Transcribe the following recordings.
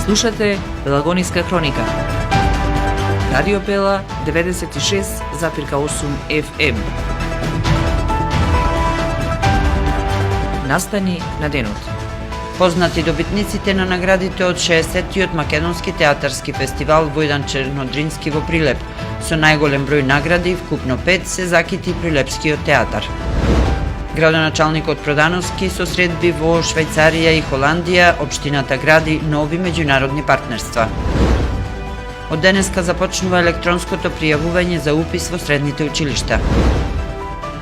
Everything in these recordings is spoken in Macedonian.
Слушате Пелагониска хроника. Радио Пела 96,8 FM. Настани на денот. Познати добитниците на наградите од 60-тиот Македонски театарски фестивал Војдан Чернодрински во Прилеп. Со најголем број награди, вкупно 5, се закити Прилепскиот театар. Градоначалникот Продановски со средби во Швајцарија и Холандија, општината гради нови меѓународни партнерства. Од денеска започнува електронското пријавување за упис во средните училишта.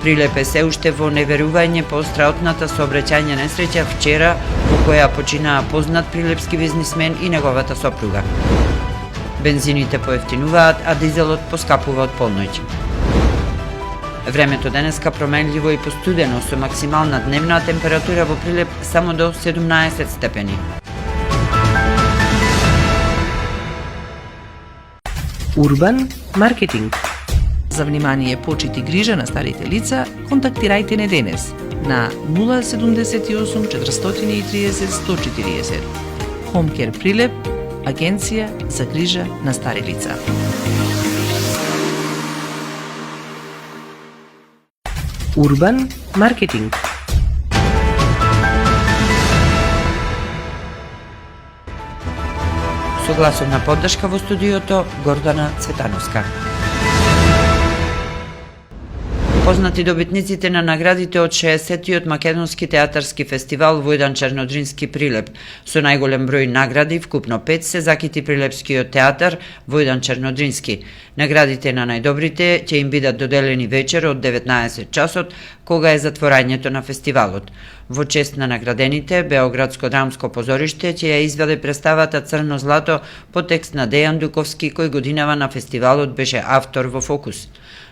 Прилеп е се уште во неверување по страотната сообраќајна несреќа вчера, во која починаа познат прилепски бизнисмен и неговата сопруга. Бензините поевтинуваат, а дизелот поскапува од полноќ. Времето денеска променливо и постудено, со максимална дневна температура во Прилеп само до 17 степени. Урбан маркетинг. За внимание, почит и грижа на старите лица, контактирајте не денес на 078 430 140. Home Care Прилеп, агенција за грижа на стари лица. Урбан маркетинг. Согласовна поддршка во студиото Гордана Цветановска. Познати добитниците на наградите од 60-тиот Македонски театарски фестивал Војдан Чернодрински Прилеп. Со најголем број награди, вкупно 5, се закити Прилепскиот театар Војдан Чернодрински. Наградите на најдобрите ќе им бидат доделени вечер од 19 часот, кога е затворањето на фестивалот. Во чест на наградените, Београдско драмско позориште ќе ја изведе представата Црно злато по текст на Дејан Дуковски, кој годинава на фестивалот беше автор во Фокус.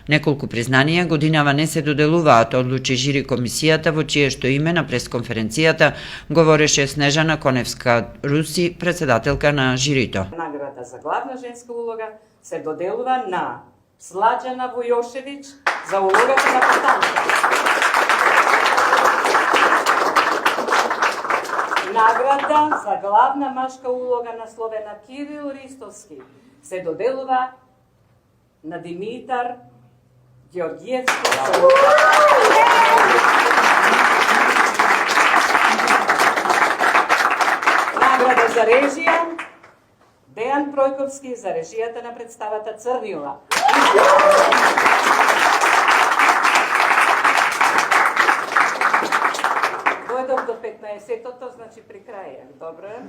Неколку признанија годинава не се доделуваат, одлучи жири комисијата, во чие што име на пресконференцијата говореше Снежана Коневска-Руси, председателка на жирито. Награда за главна женска улога се доделува на Сладжана Војошевиќ за улогата на Потанка. Награда за главна машка улога насловена Кирил Ристовски се доделува на Димитар Георгиевски. Награда за режија Дејан Пројковски за режијата на представата Црнила. Дојдов до 15-тото, значи при крај, добро е.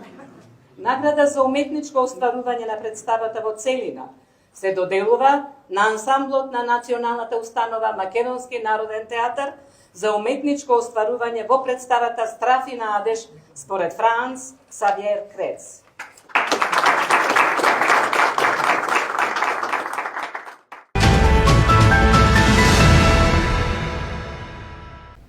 Награда за уметничко остварување на представата во целина се доделува на ансамблот на Националната установа Македонски народен театар за уметничко остварување во представата Страф и надеж според Франц Ксавиер Крец.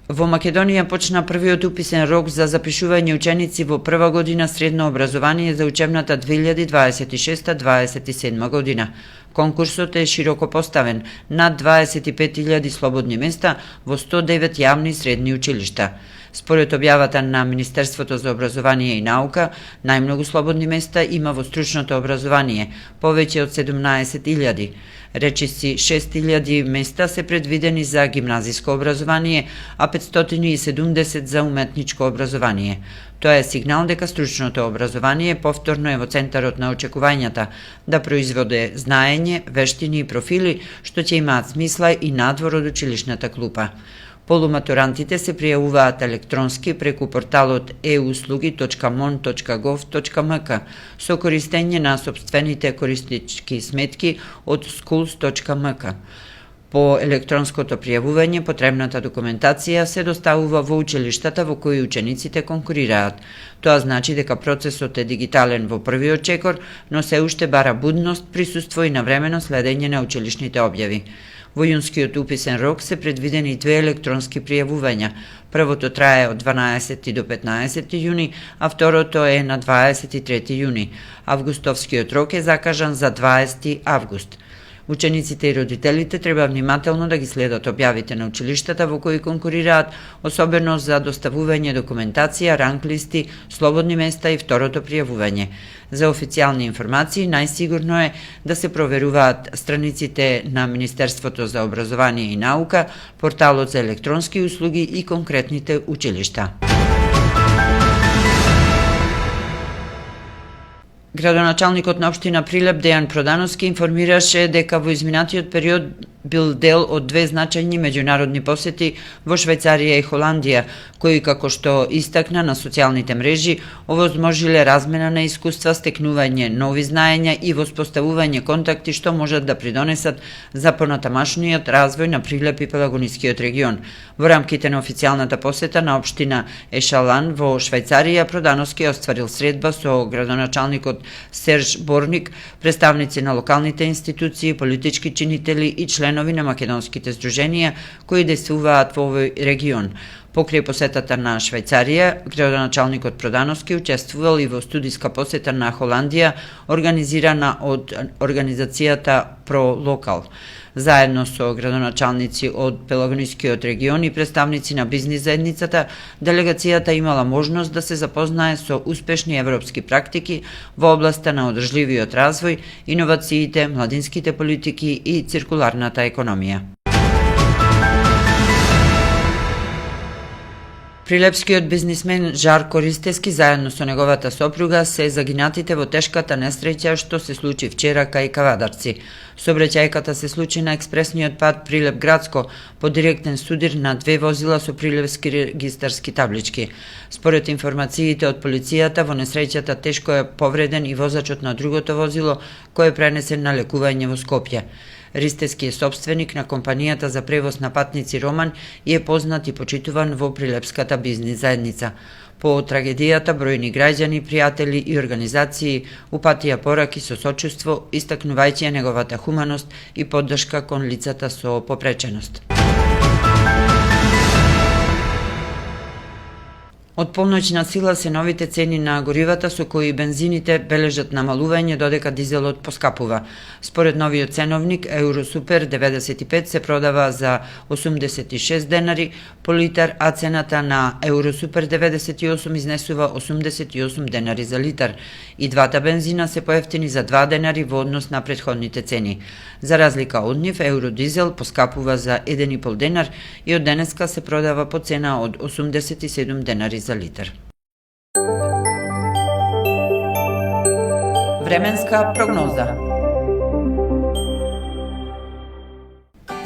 Во Македонија почна првиот уписен рок за запишување ученици во прва година средно образование за учебната 2026-27 година. Конкурсот е широко поставен, над 25.000 слободни места во 109 јавни средни училишта. Според објавата на Министерството за образование и наука, најмногу слободни места има во стручното образование, повеќе од 17.000. Речиси 6.000 места се предвидени за гимназиско образование, а 570 за уметничко образование. Тоа е сигнал дека стручното образование повторно е во центарот на очекувањата да производе знаење, вештини и профили што ќе имаат смисла и надвор од училишната клупа. Полуматурантите се пријавуваат електронски преку порталот euslуги.mon.gov.mk со користење на сопствените користички сметки од schools.mk. По електронското пријавување, потребната документација се доставува во училиштата во кои учениците конкурираат. Тоа значи дека процесот е дигитален во првиот чекор, но се уште бара будност, присуство и навремено следење на училишните објави. Во јунскиот уписен рок се предвидени 2 електронски пријавувања. Првото трае од 12 до 15 јуни, а второто е на 23 јуни. Августовскиот рок е закажан за 20 август. Учениците и родителите треба внимателно да ги следат објавите на училиштата во кои конкурираат, особено за доставување документација, ранглисти, слободни места и второто пријавување. За официјални информации најсигурно е да се проверуваат страниците на Министерството за образование и наука, порталот за електронски услуги и конкретните училишта. Градоначалникот на општина Прилеп Дејан Продановски информираше дека во изминатиот период бил дел од две значајни меѓународни посети во Швајцарија и Холандија, кои, како што истакна на социјалните мрежи, овозможиле размена на искуства, стекнување нови знаења и воспоставување контакти што можат да придонесат за понатамашниот развој на Прилеп и Пелагонискиот регион. Во рамките на официјалната посета на општина Ешалан во Швајцарија, Продановски остварил средба со градоначалникот Серж Борник, представници на локалните институции, политички чинители и членови на македонските здруженија кои действуваат во овој регион. Покрај посетата на Швајцарија, градоначалникот Продановски учествувал и во студиска посета на Холандија, организирана од организацијата Про Локал. Заедно со градоначалници од Пелагонискиот регион и представници на бизнис заедницата, делегацијата имала можност да се запознае со успешни европски практики во областа на одржливиот развој, иновациите, младинските политики и циркуларната економија. Прилепскиот бизнисмен Жарко Ристески заедно со неговата сопруга се загинатите во тешката несреќа што се случи вчера кај Кавадарци. Сообраќајката се случи на експресниот пат Прилеп Градско по директен судир на две возила со прилепски регистарски таблички. Според информациите од полицијата, во несреќата тешко е повреден и возачот на другото возило, кој е пренесен на лекување во Скопје. Ристески е собственик на компанијата за превоз на патници Роман и е познат и почитуван во прилепската бизнис заедница. По трагедијата бројни граѓани, пријатели и организации упатија пораки со сочувство, истакнувајќи неговата хуманост и поддршка кон лицата со попреченост. Од полноќна сила се новите цени на горивата со кои бензините бележат намалување додека дизелот поскапува. Според новиот ценовник, Евросупер 95 се продава за 86 денари по литар, а цената на Евросупер 98 изнесува 88 денари за литар. И двата бензина се поевтини за 2 денари во однос на претходните цени. За разлика од нив, Евродизел поскапува за 1,5 денар и од денеска се продава по цена од 87 денари за литар. Временска прогноза.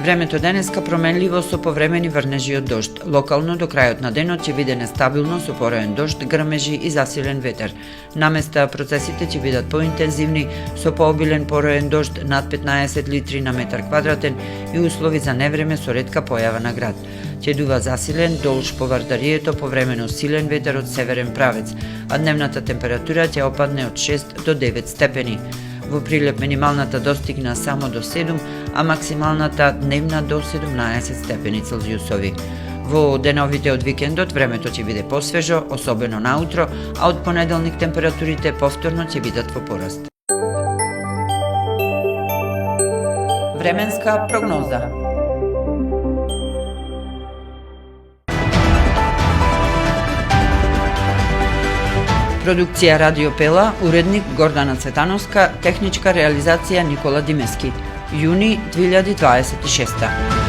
Времето денеска променливо со повремени врнежи од дожд. Локално до крајот на денот ќе биде нестабилно со пороен дожд, грмежи и засилен ветер. Наместа процесите ќе бидат поинтензивни со пообилен пороен дожд над 15 литри на метар квадратен и услови за невреме со ретка појава на град. Ќе дува засилен долж по Вардарието повремено силен ветер од северен правец, а дневната температура ќе опадне од 6 до 9 степени. Во Прилеп минималната достигна само до 7, а максималната дневна до 17 степени Целзиусови. Во деновите од викендот времето ќе биде посвежо, особено наутро, а од понеделник температурите повторно ќе бидат во пораст. Временска прогноза. Продукција Радио Пела, уредник Гордана Цветановска, техничка реализација Никола Димески. Јуни 2026.